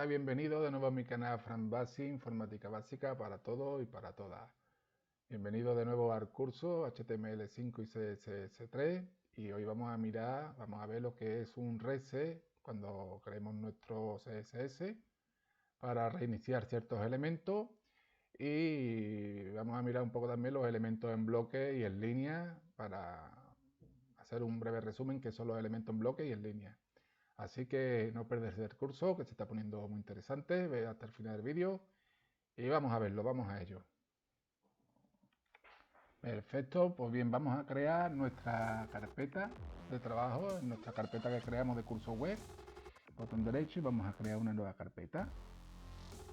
tal? Bienvenido de nuevo a mi canal Fran Basic, Informática Básica para todos y para todas. Bienvenido de nuevo al curso HTML5 y CSS3 y hoy vamos a ver lo que es un reset cuando creemos nuestro CSS para reiniciar ciertos elementos y vamos a mirar un poco también los elementos en bloque y en línea para hacer un breve resumen que son los elementos en bloque y en línea. Así que no perderse el curso, que se está poniendo muy interesante. Ve hasta el final del vídeo y vamos a verlo, vamos a ello. Perfecto, pues bien, vamos a crear nuestra carpeta de trabajo, nuestra carpeta que creamos de curso web. Botón derecho y vamos a crear una nueva carpeta.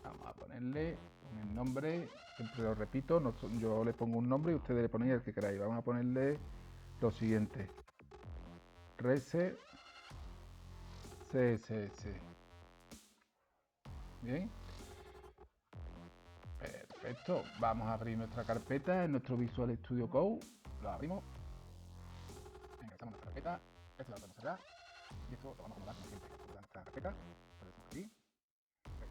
Vamos a ponerle un nombre, siempre lo repito, yo le pongo un nombre y ustedes le ponéis el que queráis. Vamos a ponerle lo siguiente: Reset CSS. Bien. Perfecto, vamos a abrir nuestra carpeta en nuestro Visual Studio Code. Lo abrimos. Ingresamos nuestra carpeta. Esto lo vamos a cerrar. Y esto lo vamos a acomodar como siempre. Acomodar nuestra carpeta. Lo decimos aquí.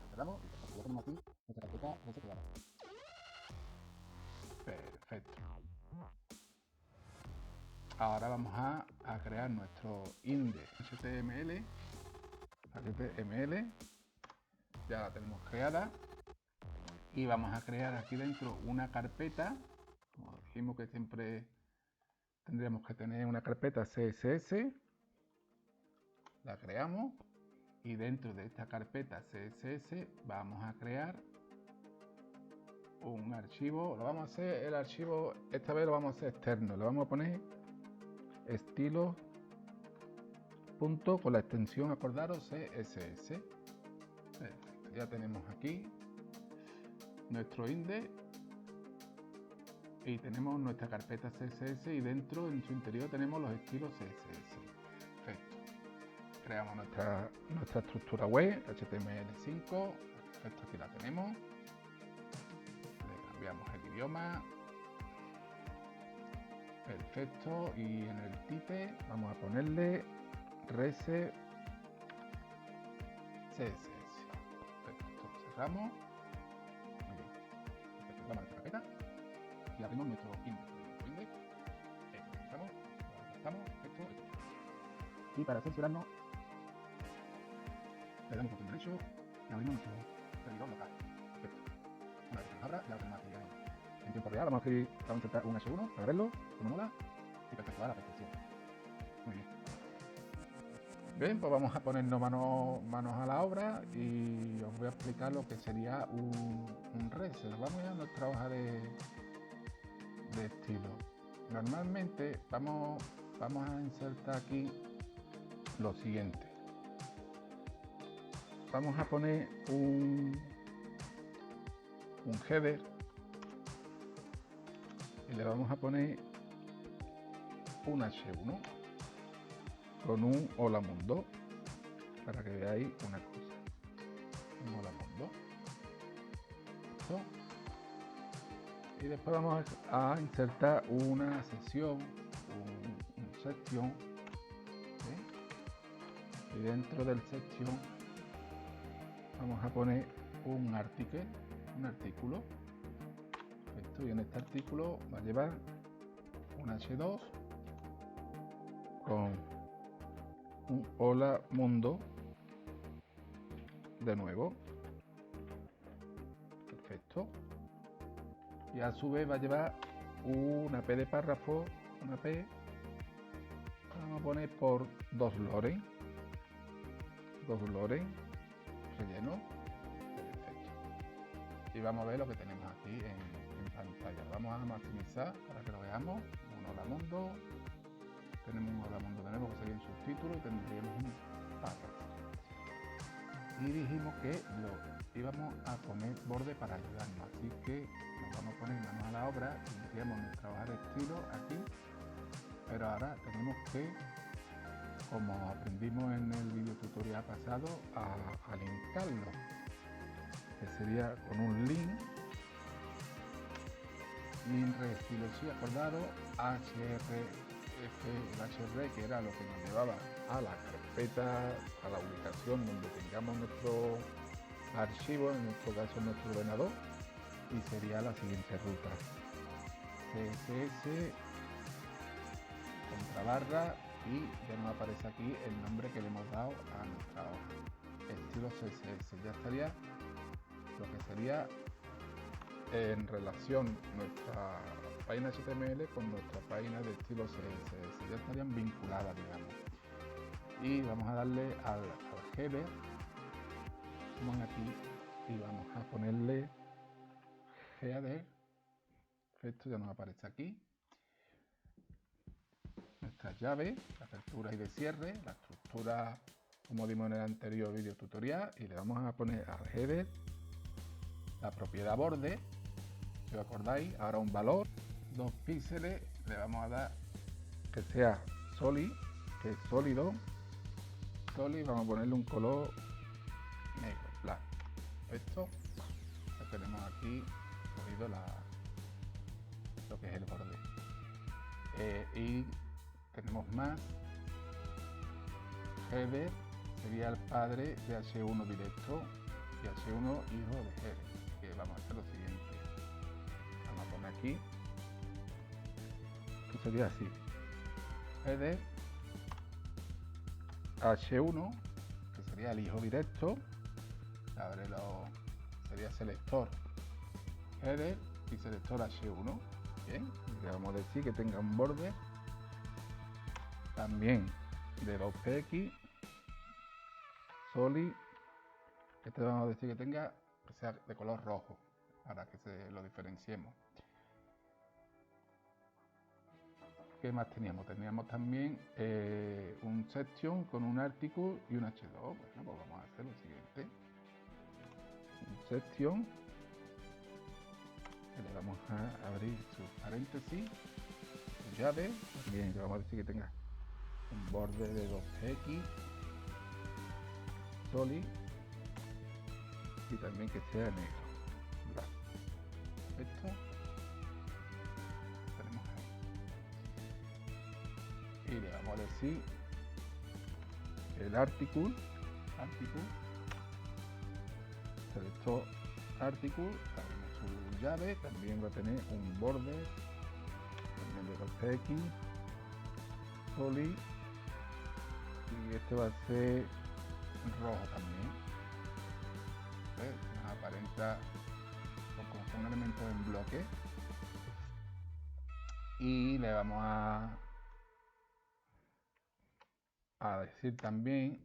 Lo cerramos y lo ponemos aquí. Nuestra carpeta reseteada. Perfecto. Ahora vamos a crear nuestro index HTML. Ya la tenemos creada. Y vamos a crear aquí dentro una carpeta. Como dijimos que siempre tendríamos que tener una carpeta CSS. La creamos y dentro de esta carpeta CSS vamos a crear un archivo. Lo vamos a hacer, el archivo esta vez lo vamos a hacer externo. Le vamos a poner estilo punto con la extensión, acordaros, CSS. Perfecto, ya tenemos aquí nuestro index y tenemos nuestra carpeta CSS y dentro en su interior tenemos los estilos CSS. Perfecto. Creamos nuestra estructura web HTML5. Perfecto, aquí la tenemos. Le cambiamos el idioma. Perfecto, y en el type vamos a ponerle reset CSS. Perfecto, cerramos. Muy bien. Perfecto, vamos a nuestra carpeta y abrimos nuestro index. Perfecto. Y para censurarnos, le damos botón derecho y abrimos nuestro servidor local. Perfecto. Una vez que nos abra, ya lo tenemos aquí en tiempo real. Vamos a insertar un H1 para verlo, como mola. Y perfecto, a la perfección. Muy bien. Bien, pues vamos a ponernos manos a la obra y os voy a explicar lo que sería un reset. Vamos a nuestra hoja de estilo. Normalmente vamos a insertar aquí lo siguiente. Vamos a poner un header y le vamos a poner un H1 con un hola mundo para que veáis una cosa. Un hola mundo. Esto. Y después vamos a insertar una sección, un section, ¿sí? Y dentro del section vamos a poner un artículo. Esto, y en este artículo va a llevar un H2 con un hola mundo de nuevo. Perfecto. Y a su vez va a llevar una P de párrafo, una P, vamos a poner por dos loren relleno. Perfecto. Y vamos a ver lo que tenemos aquí en pantalla. Vamos a maximizar para que lo veamos. Un hola mundo, tenemos un hola mundo de nuevo que sería un subtítulo y tendríamos un párrafo. Y dijimos que lo íbamos a poner borde para ayudarnos, así que nos vamos a poner manos a la obra, iniciamos nuestra hoja de estilo aquí, pero ahora tenemos que, como aprendimos en el video tutorial pasado, a linkarlo, que sería con un link estilo, sí, acordaros, el hr, que era lo que nos llevaba a la carpeta, a la ubicación donde tengamos archivo, en nuestro caso en nuestro ordenador, y sería la siguiente ruta: CSS contrabarra, y ya nos aparece aquí el nombre que le hemos dado a nuestra hoja, estilo CSS. Ya estaría lo que sería en relación nuestra página HTML con nuestra página de estilo CSS, ya estarían vinculadas, digamos. Y vamos a darle al header, vamos aquí y vamos a ponerle header. Esto ya nos aparece aquí nuestra llave, la apertura y de cierre, la estructura como vimos en el anterior video tutorial, y le vamos a poner al header la propiedad borde, si os acordáis, ahora un valor, 2 píxeles, le vamos a dar que sea solid, que es sólido, vamos a ponerle un color negro, blanco. Esto ya tenemos aquí cogido lo que es el borde. Y tenemos más. Header sería el padre de H1 directo y H1 hijo de header, que vamos a hacer lo siguiente. Vamos a poner aquí, esto sería así: header H1, que sería el hijo directo, sería selector header y selector H1. Bien, le vamos a decir que tenga un borde también de 2px solid. Este vamos a decir que sea de color rojo para que lo diferenciemos. ¿Qué más teníamos? Teníamos también un section con un article y un H2. Bueno, pues vamos a hacer lo siguiente: un section, que le vamos a abrir sus paréntesis, su llave, también le vamos a decir que tenga un borde de 2px solid y también que sea negro. Esto tenemos ahí. Y le vamos a decir el article, selector article, abrimos su llave, también va a tener un borde también de 2px solid, y este va a ser rojo también. Nos aparenta como un elemento en bloque, y le vamos a decir también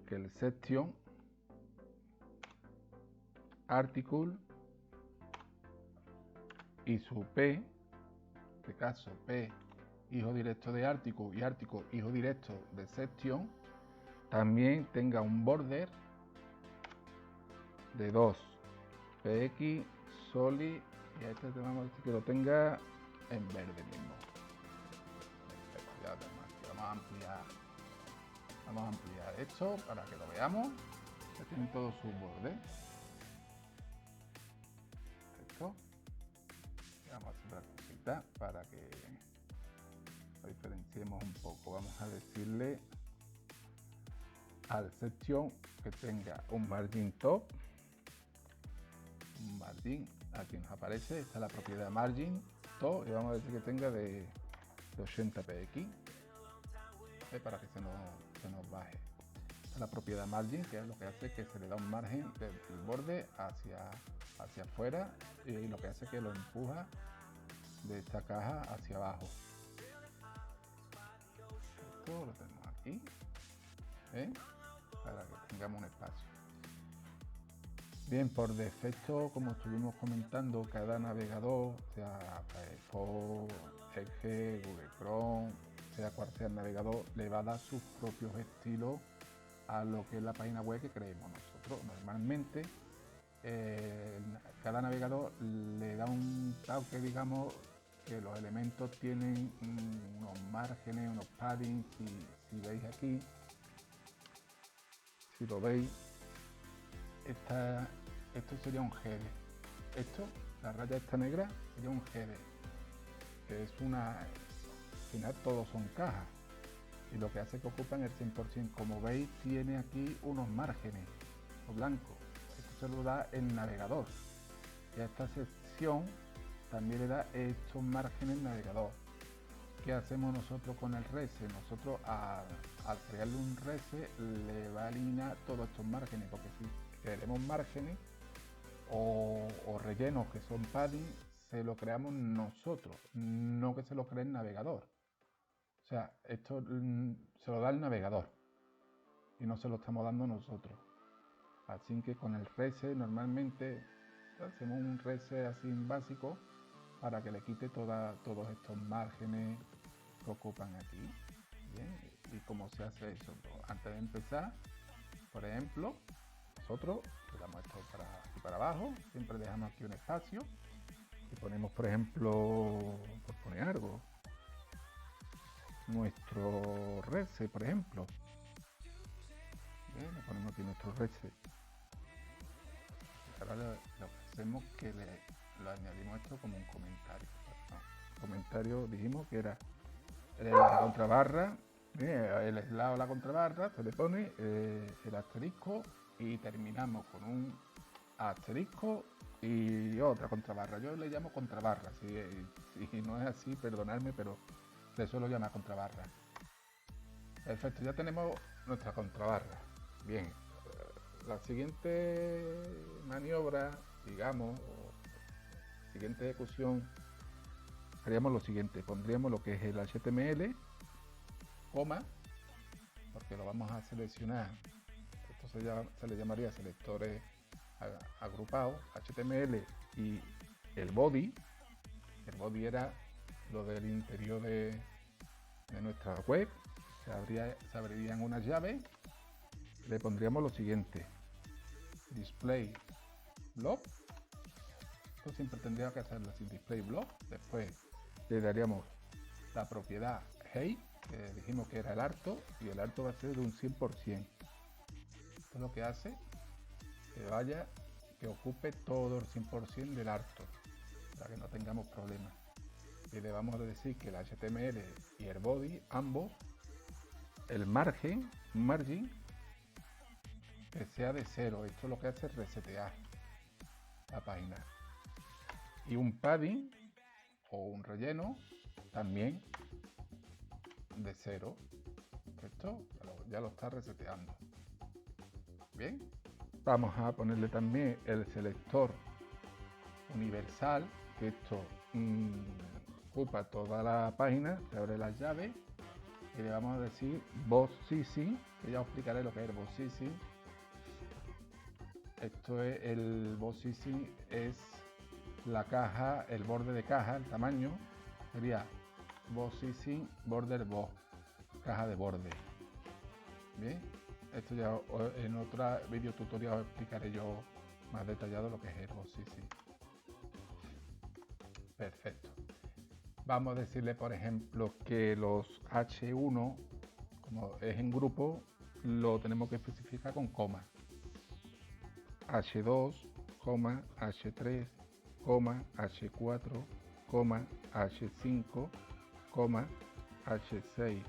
que el section article y su P, en este caso P hijo directo de article y article hijo directo de section, también tenga un border de 2px solid, y a este vamos a decir que lo tenga en verde mismo. Ya tenemos aquí. Vamos a ampliar esto para que lo veamos. Ya tienen todos sus bordes. Esto. Y vamos a hacer otra cosita para que lo diferenciemos un poco. Vamos a decirle al section que tenga un margin top, un margin, aquí nos aparece, esta es la propiedad margin top, y vamos a decir que tenga de 80px, para que se nos baje. Esta es la propiedad margin, que es lo que hace que se le da un margen del borde hacia afuera, y lo que hace que lo empuja de esta caja hacia abajo. Esto lo tenemos aquí, para que tengamos un espacio. Bien, por defecto, como estuvimos comentando, cada navegador, sea Firefox, Edge, Google Chrome, sea cual sea el navegador, le va a dar sus propios estilos a lo que es la página web que creemos nosotros. Normalmente, cada navegador le da un toque, digamos, que los elementos tienen unos márgenes, unos paddings. Si veis aquí, si lo veis, esto sería un header. La raya esta negra sería un header, que es al final todos son cajas, y lo que hace que ocupan el 100%. Como veis, tiene aquí unos márgenes, o blanco. Esto se lo da el navegador. Y a esta sección también le da estos márgenes navegador. ¿Qué hacemos nosotros con el rese? Nosotros al crearle un rese le va a eliminar todos estos márgenes, porque si queremos márgenes o rellenos que son padding, se lo creamos nosotros, no que se lo cree el navegador. O sea, esto se lo da el navegador y no se lo estamos dando nosotros. Así que con el rese normalmente hacemos un rese así básico para que le quite todos estos márgenes que ocupan aquí. Bien, y cómo se hace eso. Antes de empezar, por ejemplo, nosotros le damos esto aquí para abajo, siempre dejamos aquí un espacio y ponemos, por ejemplo, por poner algo, nuestro rese, por ejemplo. Bien, le ponemos aquí nuestro rese. Y ahora lo que hacemos es que lo añadimos esto como un comentario. Comentario dijimos que era la contrabarra, el aislado de la contrabarra, se le pone el asterisco y terminamos con un asterisco y otra contrabarra. Yo le llamo contrabarra, si no es así, perdonadme, pero le suelo llamar contrabarra. Perfecto, ya tenemos nuestra contrabarra. Bien, la siguiente maniobra, digamos, siguiente ejecución, haríamos lo siguiente: pondríamos lo que es el HTML, coma, porque lo vamos a seleccionar. Esto se le llamaría selectores agrupados, HTML y el body. El body era lo del interior de nuestra web. Se abrirían unas llaves. Le pondríamos lo siguiente: display block. Esto siempre tendría que hacerlo sin display block. Después le daríamos la propiedad height, que dijimos que era el alto, y el alto va a ser de un 100%. Esto es lo que hace que ocupe todo el 100% del alto, para que no tengamos problemas. Y le vamos a decir que el HTML y el body, ambos, el margin, que sea de 0. Esto lo que hace es resetear la página. Y un padding o un relleno también de 0. Esto ya lo está reseteando. Bien, vamos a ponerle también el selector universal, que esto ocupa toda la página, se abre las llaves y le vamos a decir box CC, que ya os explicaré lo que es el box CC. Esto es el box CC, es la caja, el borde de caja, el tamaño sería box CC border box, caja de borde. Bien, esto ya en otra video tutorial os explicaré yo más detallado lo que es el box CC. Perfecto. Vamos a decirle, por ejemplo, que los H1, como es en grupo, lo tenemos que especificar con coma. H2, H3, H4, H5, H6,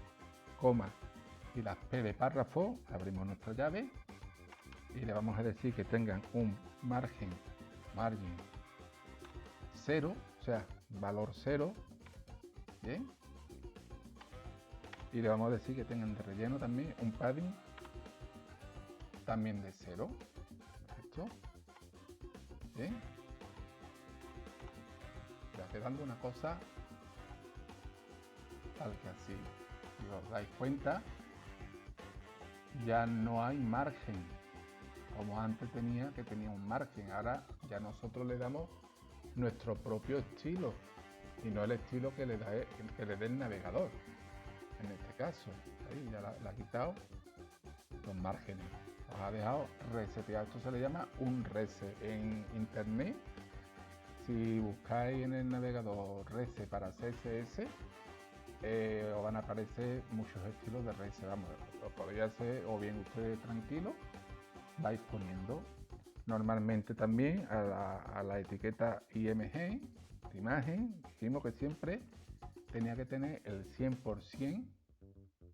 y las P de párrafo. Abrimos nuestra llave y le vamos a decir que tengan un margin 0, o sea, valor 0. Bien, y le vamos a decir que tengan de relleno también un padding también de 0. Perfecto. Bien, ya quedando una cosa tal que así, si os dais cuenta, ya no hay margen como antes tenía, que tenía un margen. Ahora ya nosotros le damos nuestro propio estilo y no el estilo que le dé el navegador. En este caso, ahí ya la ha quitado los márgenes, los ha dejado reseteado. Esto se le llama un reset. En internet, si buscáis en el navegador reset para CSS, os van a aparecer muchos estilos de reset. Vamos, lo podéis hacer o bien ustedes tranquilos, vais poniendo normalmente también a la etiqueta IMG de imagen. Dijimos que siempre tenía que tener el 100%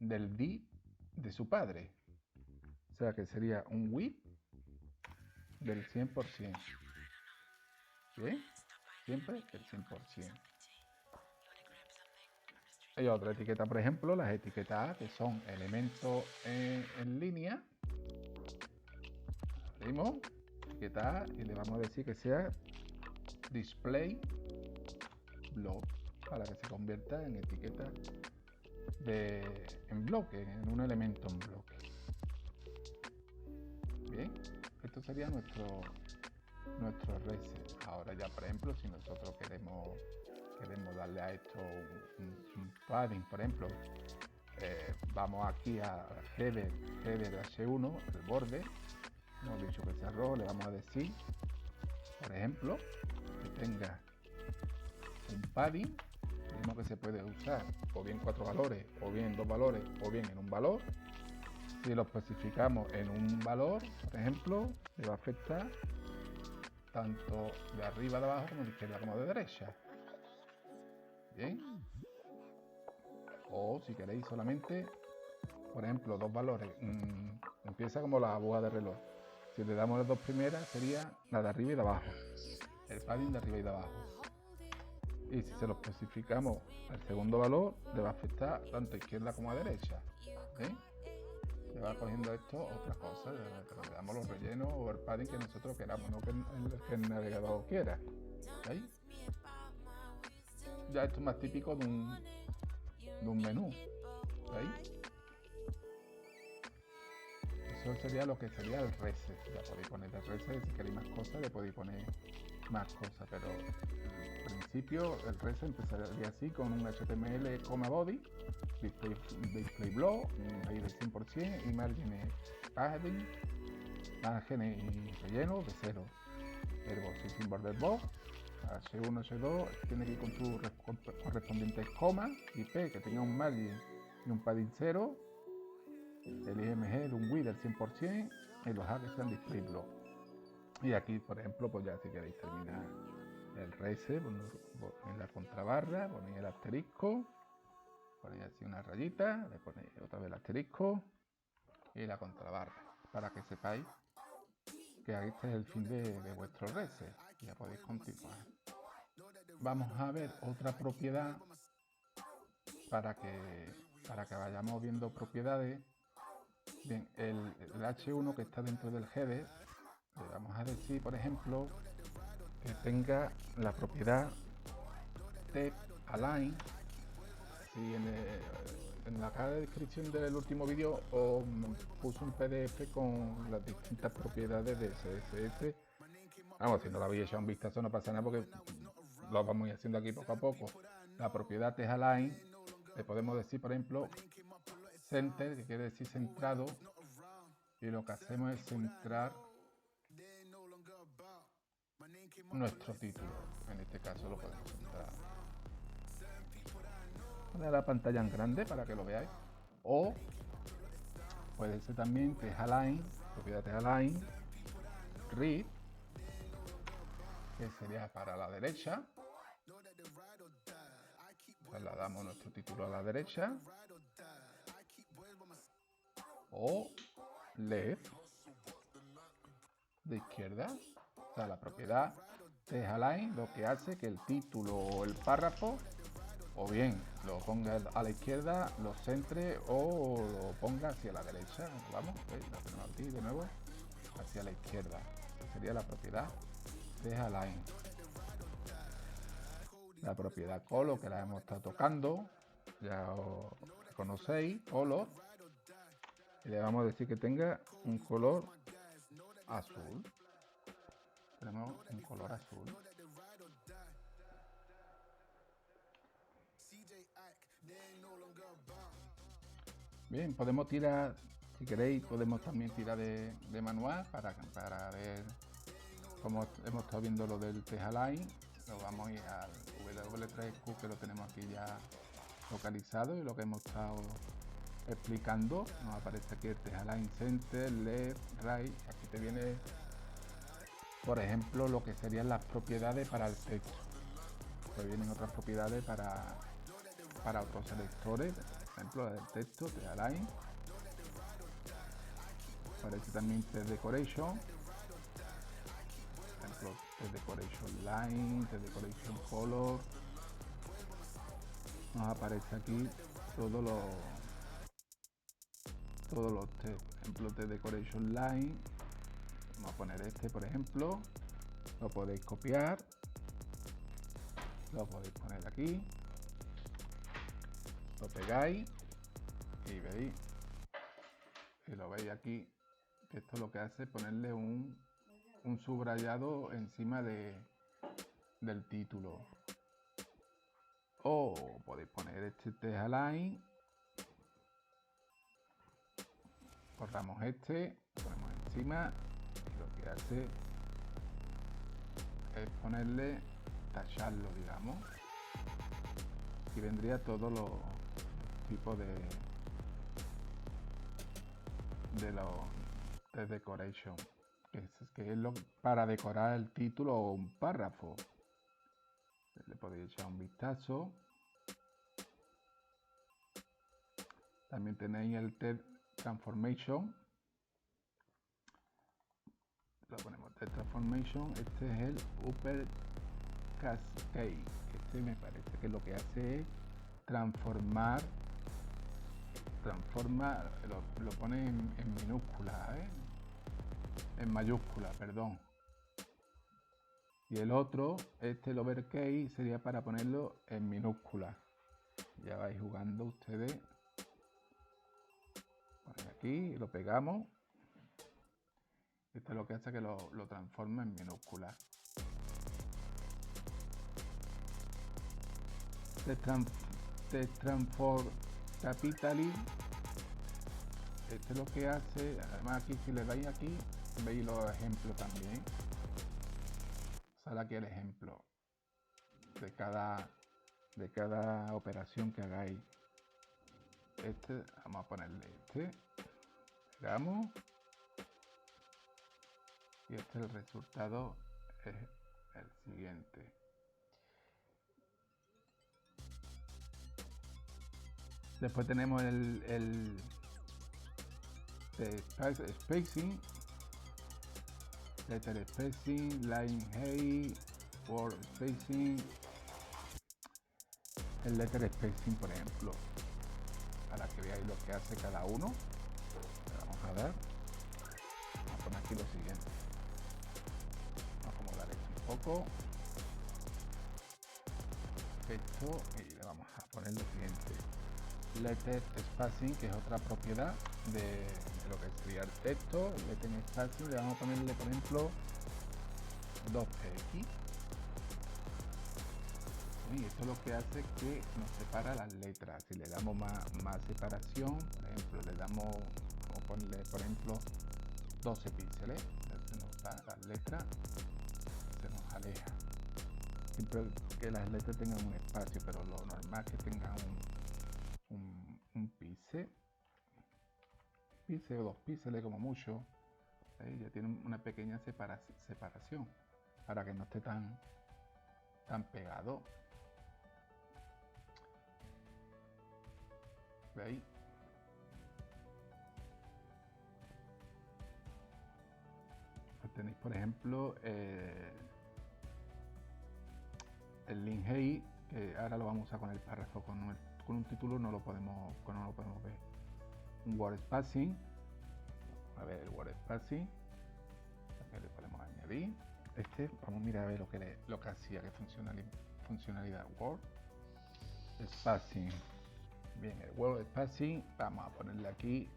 del D de su padre, o sea que sería un width del 100%. ¿Bien? Siempre el 100%. Hay otra etiqueta, por ejemplo, las etiquetas A, que son elementos en línea. Abrimos, etiqueta A, y le vamos a decir que sea display block, para que se convierta en etiqueta en bloque, en un elemento en bloque. Bien, esto sería nuestro reset. Ahora ya, por ejemplo, si nosotros queremos darle a esto un padding, por ejemplo, vamos aquí a header H1, el borde, hemos dicho que sea rojo, le vamos a decir, por ejemplo, que tenga un padding, mismo que se puede usar o bien 4 valores, o bien 2 valores, o bien en un valor. Si lo especificamos en un valor, por ejemplo, le va a afectar tanto de arriba de abajo como de izquierda como de derecha. Bien. O si queréis solamente, por ejemplo, 2 valores, empieza como la aguja de reloj. Si le damos las 2 primeras, sería la de arriba y de abajo, el padding de arriba y de abajo. Y si se lo especificamos al segundo valor, le va a afectar tanto a izquierda como a derecha. ¿Sí? Le va cogiendo esto otra cosa, le damos los rellenos o el padding que nosotros queramos, no que el navegador quiera. ¿Sí? Ya esto es más típico de un menú. ¿Sí? Eso sería lo que sería el reset. Ya podéis poner el reset, si queréis más cosas le podéis poner más cosas, pero en principio el reset empezaría así con un HTML, body, display block, ahí del 100% y márgenes padding, márgenes y relleno de 0. Verbo sin border box, H1, H2, tiene que ir con su correspondiente coma, IP que tenga un margen y un padding 0, el IMG de un width del 100% y los A que sean display block. Y aquí, por ejemplo, pues ya si queréis terminar el reset, ponéis la contrabarra, ponéis el asterisco, ponéis así una rayita, le ponéis otra vez el asterisco y la contrabarra, para que sepáis que este es el fin de vuestro reset. Ya podéis continuar. Vamos a ver otra propiedad para que vayamos viendo propiedades. Bien, el H1 que está dentro del header, le vamos a decir, por ejemplo, que tenga la propiedad Text Align. Si en la caja de descripción del último vídeo os puse un PDF con las distintas propiedades de CSS. Vamos, si no lo habéis echado un vistazo no pasa nada porque lo vamos haciendo aquí poco a poco. La propiedad Text Align, le podemos decir, por ejemplo, Center, que quiere decir centrado, y lo que hacemos es centrar nuestro título. En este caso lo podemos centrar. Poner la pantalla en grande para que lo veáis. O puede ser también Text Align, propiedad Text Align, Read, que sería para la derecha. Trasladamos nuestro título a la derecha. O Left, de izquierda. O sea, la propiedad Text Align lo que hace que el título o el párrafo o bien lo ponga a la izquierda, lo centre o lo ponga hacia la derecha. Vamos, lo tenemos aquí de nuevo, hacia la izquierda. Esta sería la propiedad Text Align. La propiedad Color, que la hemos estado tocando, ya os conocéis, Color. Y le vamos a decir que tenga un color azul. Tenemos un color azul. Bien, podemos tirar, si queréis, podemos también tirar de manual para ver cómo hemos estado viendo lo del Text Align. Nos vamos a ir al W3Q, que lo tenemos aquí ya localizado, y lo que hemos estado explicando. Nos aparece aquí el Text Align Center, Left, Right. Aquí te viene, por ejemplo, lo que serían las propiedades para el texto. Pues vienen otras propiedades para otros selectores, por ejemplo, la del texto, Text Align. Aparece también Text Decoration, ejemplo, The Decoration Line, The Decoration Color. Nos aparece aquí todos los textos. Por ejemplo, The Decoration Line. Vamos a poner este, por ejemplo. Lo podéis copiar. Lo podéis poner aquí. Lo pegáis. Y veis. Y lo veis aquí. Que esto lo que hace es ponerle un subrayado encima del título. O podéis poner este text align. Cortamos este, lo ponemos encima y lo que hace es ponerle, tacharlo, digamos. Y vendría todos los tipos de decoration, que es lo para decorar el título o un párrafo. Le podéis echar un vistazo. También tenéis el text transformation. Lo ponemos text transformation. Este es el upper cascade. Este me parece que lo que hace es transforma, lo pone en minúscula, en mayúscula, perdón. Y el otro, el overcase, sería para ponerlo en minúscula. Ya vais jugando ustedes. Ponen aquí, lo pegamos. Esto es lo que hace que lo transforme en minúscula. Transform capitally. Este es lo que hace. Además, aquí, si le dais aquí, veis los ejemplos también. Sale aquí el ejemplo de cada operación que hagáis. Vamos a ponerle este. Pegamos. Y el resultado es el siguiente. Después tenemos el spacing, letter spacing, line height, word spacing. El letter spacing, por ejemplo, para que veáis lo que hace cada uno. Le vamos a dar. Vamos a poner aquí lo siguiente. Vamos a acomodar esto un poco. Esto, y le vamos a poner lo siguiente. Letter spacing, que es otra propiedad de lo que sería el texto. Letter spacing, le vamos a ponerle, por ejemplo, 2px. Y esto es lo que hace que nos separa las letras. Si le damos más separación, por ejemplo, le damos, vamos a ponerle, por ejemplo, 12 píxeles, se nos da las letras, se nos aleja. Siempre que las letras tengan un espacio, pero lo normal es que tengan un píxel o 2 píxeles como mucho. Ya tiene una pequeña separación para que no esté tan pegado. ¿Veis? Pues tenéis, por ejemplo, el link height, que ahora lo vamos a usar con el párrafo. Con un título no lo podemos ver. Un word spacing. A ver, el word spacing. También le podemos añadir. Vamos a mirar a ver lo que hacía, que funcionalidad word spacing. Bien, el word spacing, vamos a ponerle aquí,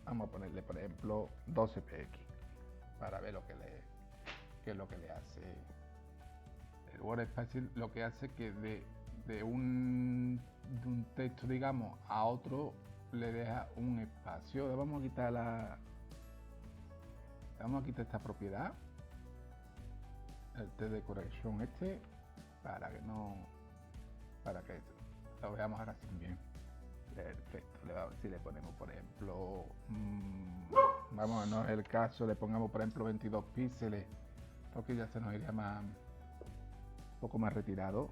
vamos a ponerle, por ejemplo, 12px para ver qué es lo que le hace. El word spacing lo que hace que de un texto, digamos, a otro le deja un espacio. Vamos a quitar esta propiedad, el text decoration para que lo veamos ahora sin bien. Perfecto. Si le ponemos, por ejemplo, vamos, no es el caso, le pongamos, por ejemplo, 22 píxeles, porque ya se nos iría un poco más retirado.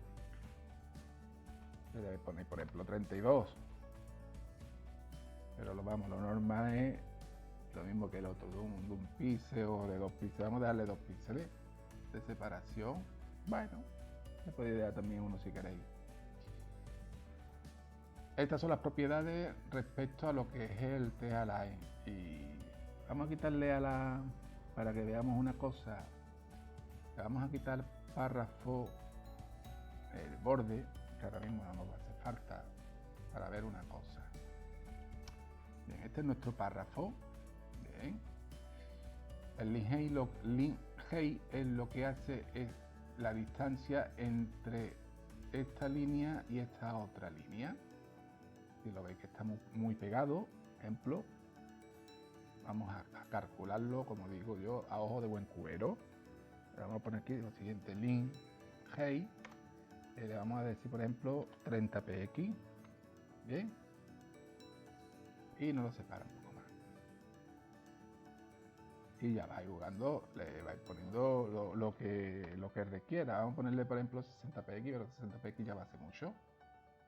Le debe poner, por ejemplo, 32. Pero lo normal es lo mismo que el otro, de un píxel o de 2 píxeles. Vamos a darle 2 píxeles. de separación. Bueno, le podéis dar también uno si queréis. Estas son las propiedades respecto a lo que es el T-Align. Y vamos a quitarle para que veamos una cosa. Le vamos a quitar párrafo, el borde, que ahora mismo no nos va a hacer falta, para ver una cosa. Bien, este es nuestro párrafo. Bien. El link height es lo que hace es la distancia entre esta línea y esta otra línea. Si lo veis que está muy pegado, ejemplo, vamos a calcularlo, como digo yo, a ojo de buen cubero. Le vamos a poner aquí lo siguiente, link height, le vamos a decir, por ejemplo, 30 px, bien, y nos lo separa un poco más. Y ya vais jugando, le vais poniendo lo que requiera. Vamos a ponerle, por ejemplo, 60 px, pero 60 px ya va a ser mucho.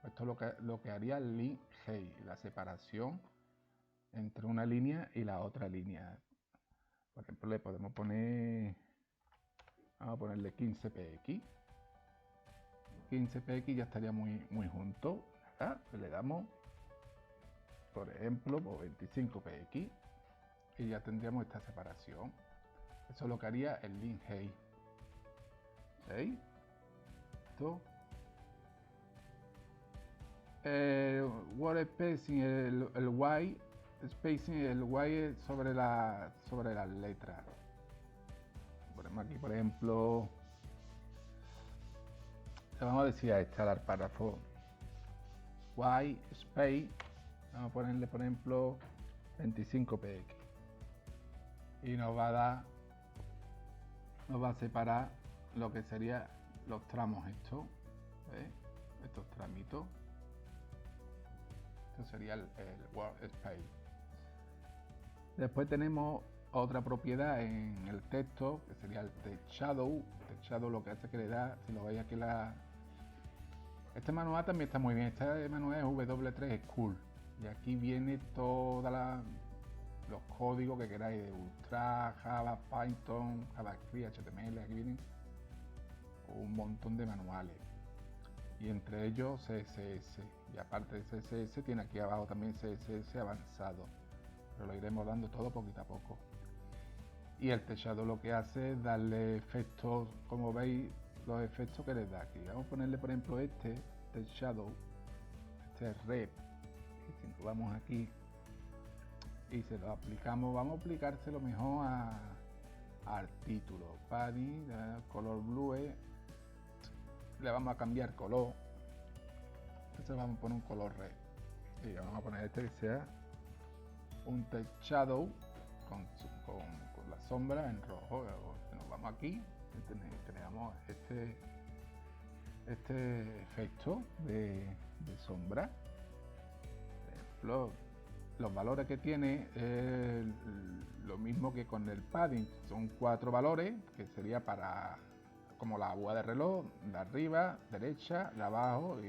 Esto es lo que haría el link height, la separación entre una línea y la otra línea. Por ejemplo, le podemos poner, vamos a ponerle 15 px. 15 px ya estaría muy junto. Acá pues le damos, por ejemplo, 25 px y ya tendríamos esta separación. Eso es lo que haría el link height. ¿Veis? Esto. Word spacing, el Y spacing, el Y es sobre las letras. Ponemos aquí, por ejemplo, le vamos a decir a esta, dar párrafo Y space, vamos a ponerle, por ejemplo, 25 px y nos va a separar lo que sería los tramos estos, ¿ves? Estos tramitos. Esto sería el Word Space. Después tenemos otra propiedad en el texto, que sería el Text Shadow. El Shadow lo que hace que le da, si lo veis aquí, este manual también está muy bien. Este manual es W3 School. Y aquí viene todos los códigos que queráis de Ultra, Java, Python, JavaScript, HTML. Aquí vienen un montón de manuales. Y entre ellos CSS. Y aparte de CSS, tiene aquí abajo también CSS avanzado. Pero lo iremos dando todo poquito a poco. Y el Text Shadow lo que hace es darle efectos, como veis, los efectos que les da aquí. Vamos a ponerle, por ejemplo, este Text Shadow, este es Rep. Y si vamos aquí y se lo aplicamos, vamos a aplicárselo mejor al título. Padding, color blue, le vamos a cambiar color. Entonces vamos a poner un color red. Y vamos a poner este que sea un Text Shadow con la sombra en rojo. Nos vamos aquí y tenemos este efecto de sombra. Por ejemplo, los valores que tiene es lo mismo que con el padding. Son 4 valores que sería para como la aguja de reloj, de arriba, derecha, de abajo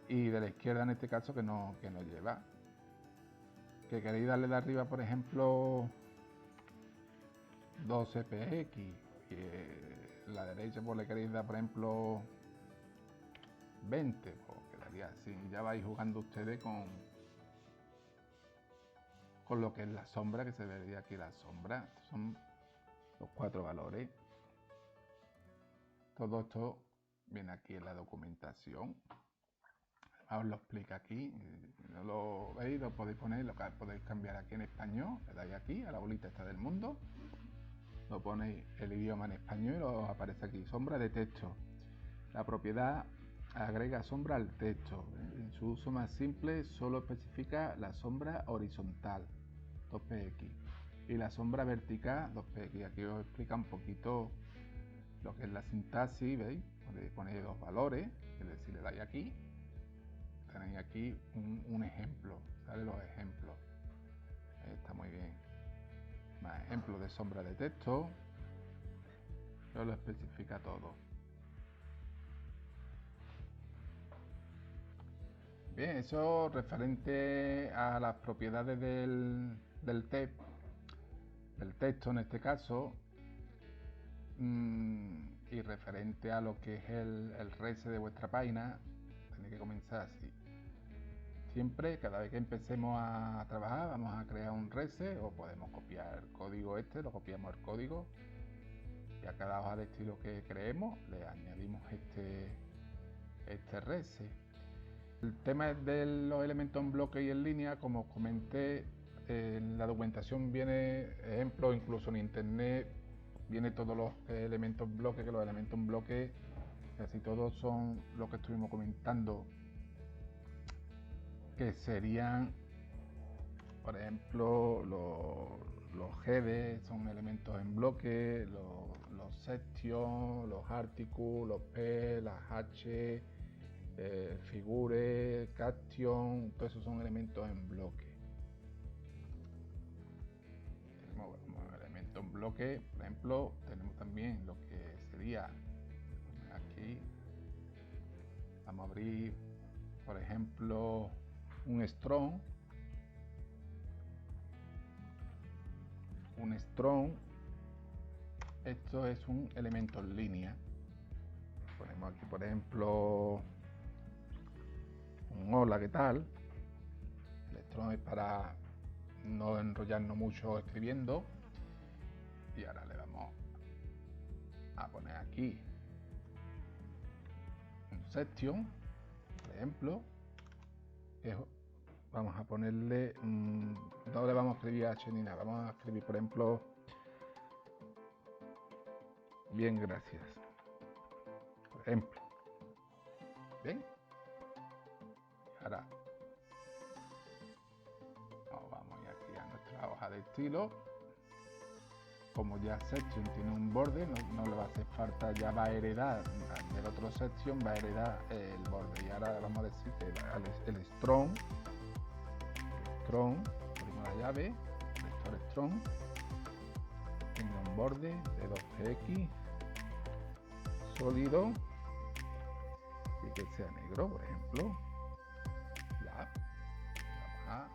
y de la izquierda en este caso que no lleva. Que queréis darle de arriba, por ejemplo, 12 px y la derecha pues le queréis dar, por ejemplo, 20, pues quedaría así. Ya vais jugando ustedes con lo que es la sombra, que se vería aquí la sombra. Estos son los 4 valores. Todo esto viene aquí en la documentación. Os lo explica aquí. Si no lo veis, lo podéis poner, lo podéis cambiar aquí en español. Le dais aquí a la bolita esta del mundo. Lo ponéis el idioma en español y os aparece aquí. Sombra de texto. La propiedad agrega sombra al texto. En su uso más simple solo especifica la sombra horizontal, 2px, y la sombra vertical, 2px. Aquí os explica un poquito lo que es la sintaxis, ¿veis? Ponéis 2 valores, si le dais aquí, tenéis aquí un ejemplo, sale los ejemplos. Está muy bien. Más ejemplos de sombra de texto, os lo especifica todo. Bien, eso referente a las propiedades del texto en este caso. Y referente a lo que es el rese de vuestra página, tenéis que comenzar así. Siempre, cada vez que empecemos a trabajar, vamos a crear un rese, o podemos copiar el código lo copiamos el código, y a cada hoja de estilo que creemos le añadimos este rese. El tema de los elementos en bloque y en línea, como os comenté, en la documentación viene ejemplo, incluso en internet viene todos los elementos en bloque, que los elementos en bloque casi todos son lo que estuvimos comentando, que serían, por ejemplo, los headers son elementos en bloque, los sections, los articles, los P, las H, figure, caption, todos esos son elementos en bloque. Tenemos elementos en bloque, por ejemplo, tenemos también lo que sería aquí. Vamos a abrir, por ejemplo, un strong. Esto es un elemento en línea. Ponemos aquí, por ejemplo, un hola, ¿qué tal? El strong es para no enrollarnos mucho escribiendo. Y ahora le vamos a poner aquí un section, por ejemplo. Vamos a ponerle, no le vamos a escribir H ni nada, vamos a escribir, por ejemplo, bien, gracias, por ejemplo. Bien, ahora vamos aquí a nuestra hoja de estilo. Como ya section tiene un borde, no le va a hacer falta, ya va a heredar del otro section, va a heredar el borde. Y ahora vamos a decir que el strong, ponemos la llave, el strong, tenga un borde de 2px sólido y que sea negro, por ejemplo. Ya, vamos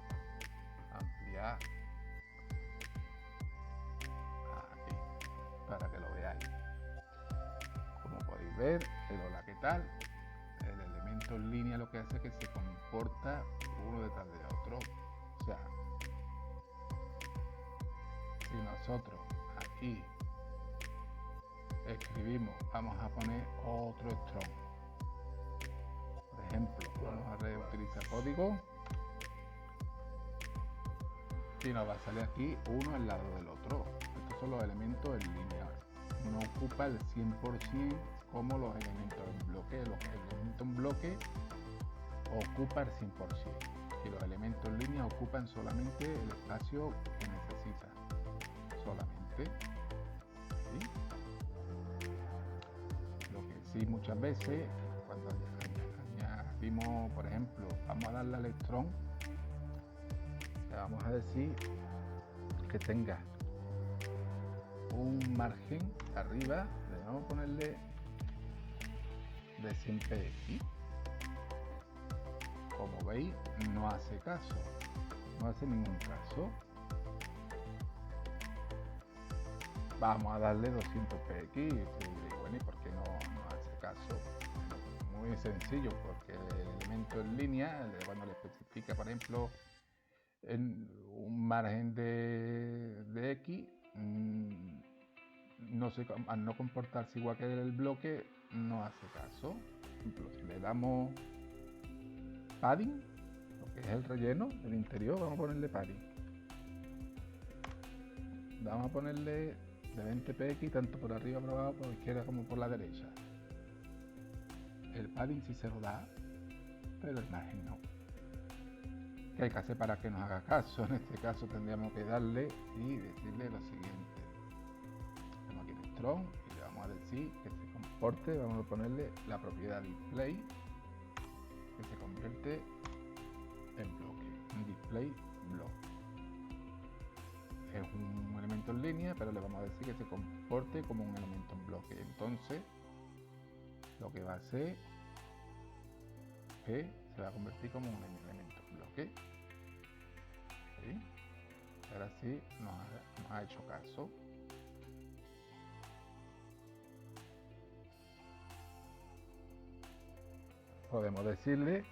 a ampliar aquí para que lo veáis. Como podéis ver, el hola, ¿qué tal? El elemento en línea lo que hace es que se comporta uno detrás de otro. O sea, si nosotros aquí escribimos, vamos a poner otro strong. Por ejemplo, vamos a reutilizar código y nos va a salir aquí uno al lado del otro. Estos son los elementos en línea. No ocupa el 100% como los elementos en bloque. Los elementos en bloque ocupa el 100%. Y los elementos en línea ocupan solamente el espacio que necesitan. Solamente. ¿Sí? Lo que sí, muchas veces, cuando añadimos, por ejemplo, vamos a darle al electrón, le vamos a decir que tenga un margen arriba, le vamos a ponerle de 100 px. Como veis, no hace caso, no hace ningún caso. Vamos a darle 200 px y bueno, ¿y por qué no hace caso? Muy sencillo, porque el elemento en línea, cuando le especifica, por ejemplo, en un margen de x, al no comportarse igual que el bloque, no hace caso. Por ejemplo, si le damos padding, lo que es el relleno del interior, vamos a ponerle padding. Vamos a ponerle de 20 px tanto por arriba, por abajo, por la izquierda como por la derecha. El padding sí se lo da, pero el margen no. ¿Qué hay que hacer para que nos haga caso? En este caso tendríamos que darle y decirle lo siguiente. Tenemos aquí el strong y le vamos a decir que se comporte, vamos a ponerle la propiedad display, que se convierte en bloque, un display block. Es un elemento en línea, pero le vamos a decir que se comporte como un elemento en bloque. Entonces, lo que va a hacer es que se va a convertir como un elemento en bloque. ¿Sí? Ahora sí nos ha hecho caso. podemos decirle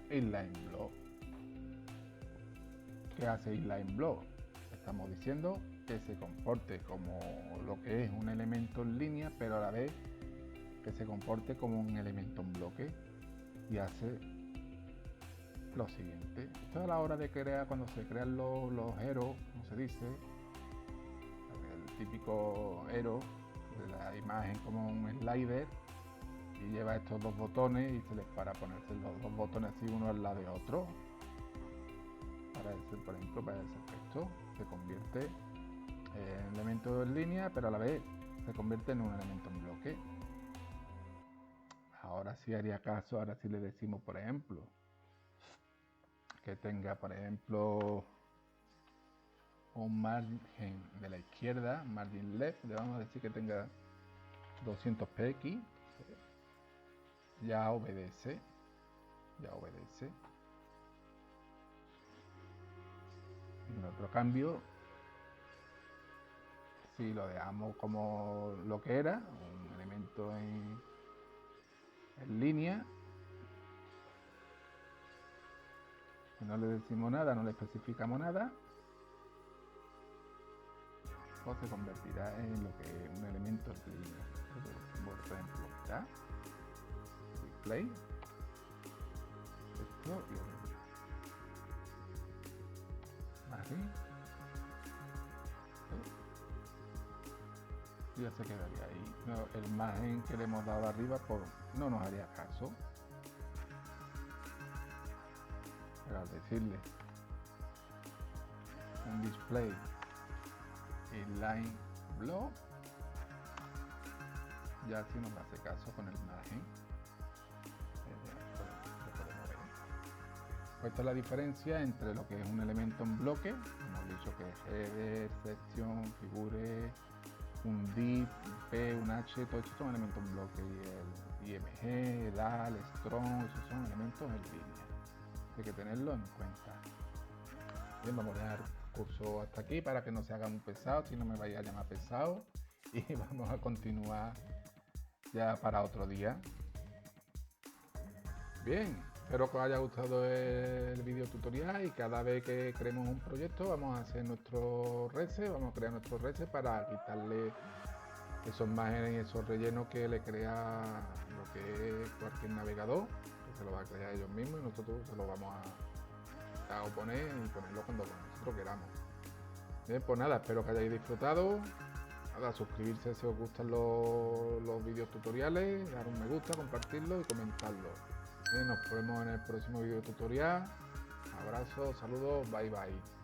inline block. ¿Qué hace inline block? Estamos diciendo que se comporte como lo que es un elemento en línea, pero a la vez que se comporte como un elemento en bloque, y hace lo siguiente. Esto a la hora de crear, cuando se crean los heroes, como se dice, el típico hero de la imagen como un slider, y lleva estos dos botones y se les para ponerse los dos botones así uno al lado de otro. Para ese, por ejemplo, para ese efecto se convierte en elemento en línea, pero a la vez se convierte en un elemento en bloque. Ahora sí haría caso, ahora sí le decimos, por ejemplo, que tenga, por ejemplo, un margen de la izquierda, margin left, le vamos a decir que tenga 200 px, ya obedece. En otro cambio, si lo dejamos como lo que era, un elemento en línea, si no le decimos nada, no le especificamos nada, pues se convertirá en lo que es un elemento en línea. Por ejemplo, ¿ya? Display, esto y ya se quedaría ahí. No, el margen que le hemos dado arriba pues, no nos haría caso. Pero al decirle un display inline block, ya sí nos hace caso con el margen. Pues esta es la diferencia entre lo que es un elemento en bloque, hemos dicho que es header, section, figure, un div, un p, un h, todo esto son elementos en bloque, y el img, el al, el strong, esos son elementos en línea. Hay que tenerlo en cuenta. Bien, vamos a dejar el curso hasta aquí para que no se haga muy pesado, si no me vaya a llamar pesado, y vamos a continuar ya para otro día. Bien, espero que os haya gustado el vídeo tutorial, y cada vez que creemos un proyecto vamos a hacer nuestro reset, vamos a crear nuestro reset para quitarle esos márgenes y esos rellenos que le crea lo que es cualquier navegador, que se lo va a crear ellos mismos, y nosotros se lo vamos a oponer y ponerlo cuando nosotros queramos. Bien, pues nada, espero que hayáis disfrutado. Nada, suscribirse si os gustan los vídeos tutoriales, dar un me gusta, compartirlo y comentarlo. Bien, nos vemos en el próximo vídeo tutorial. Abrazos, saludos, bye bye.